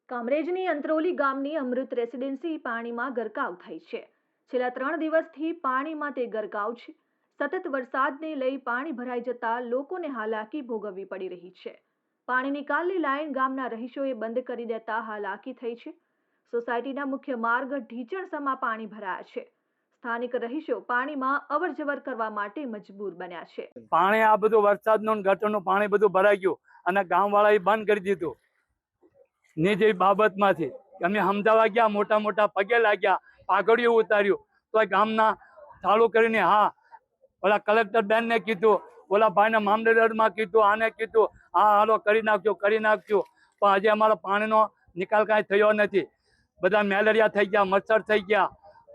કામરેજની અંત્રોલી ગામની અમૃત રેસિડેન્સી પાણીમાં ગરકાવ થઈ છે। છેલ્લા 3 દિવસથી પાણીમાં તે ગરકાવ છે। સતત વરસાદને લઈ પાણી ભરાઈ જતા લોકોને હાલાકી ભોગવવી પડી રહી છે। પાણી નિકાલની લાઈન ગામના રહીશોએ બંધ કરી દેતા હાલાકી થઈ છે। સોસાયટીના મુખ્ય માર્ગ ઢીચણસમાં પાણી ભરાયા છે। સ્થાનિક રહીશો પાણીમાં અવરજવર કરવા માટે મજબૂર બન્યા છે। પાણી આ બધું વરસાદનું ગટરનું પાણી બધું ભરાઈ ગયું અને ગામવાળાએ બંધ કરી દીધું। ની જે બાબતમાંથી અમે સમજાવવા ગયા, મોટા મોટા પગે લાગ્યા, પાઘડીઓ ઉતાર્યું તો ગામના ચાલુ કરીને ઓલા કલેક્ટર બેનને કીધું, ઓલા ભાઈને મામલતદારમાં કીધું, આને કીધું, હાલો કરી નાખજો। પણ હજી અમારો પાણીનો નિકાલ કાંઈ થયો નથી। બધા મેલેરિયા થઈ ગયા, મચ્છર થઈ ગયા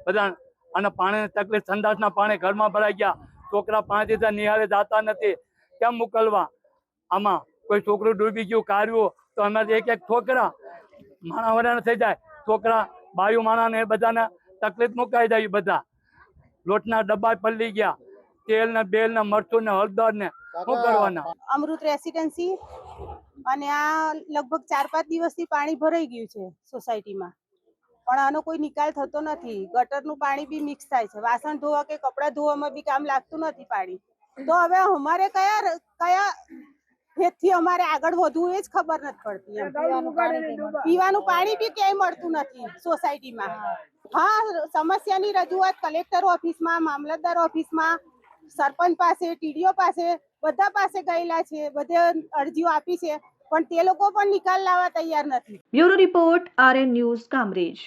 બધા, અને પાણીની તકલીફ, સંડાસના પાણી ઘરમાં ભરાઈ ગયા। છોકરા 5 દિવસ નિહાળે જતા નથી, કેમ મોકલવા? આમાં કોઈ છોકરું ડૂબી ગયું, કાર્યું તો અમારે એક છોકરા માણા વરાણા થઈ જાય, છોકરા બાયુ માણાને એ બધાને તકલીફ મુકાઈ જાય। બધા લોટના ડબ્બા પલળી ગયા, તેલ ને બેલ ને મરચું ને હળદર ને શું કરવાના? અમૃત રેસિડેન્સી અને આ લગભગ 4-5 દિવસથી પાણી ભરાઈ ગયું છે સોસાયટીમાં, પણ આનો કોઈ નિકાલ થતો નથી। ગટરનું પાણી બી મિક્સ થાય છે, વાસણ ધોવા કે કપડાં ધોવામાં બી કામ લાગતું નથી પાણી। તો હવે અમારે કયા હેતથી અમારે આગળ વધવું એ જ ખબર નથી પડતી। પીવાનું પાણી બી ક્યાંય મળતું નથી સોસાયટીમાં। સમસ્યાની રજૂઆત કલેક્ટર ઓફિસમાં, મામલતદાર ઓફિસમાં, સરપંચ પાસે, ટીડીઓ પાસે, બધા પાસે ગયેલા છે, બધે અરજીઓ આપી છે, પણ તે લોકો પણ નિકાલ લાવવા તૈયાર નથી। Bureau report, RN news, Kamrej.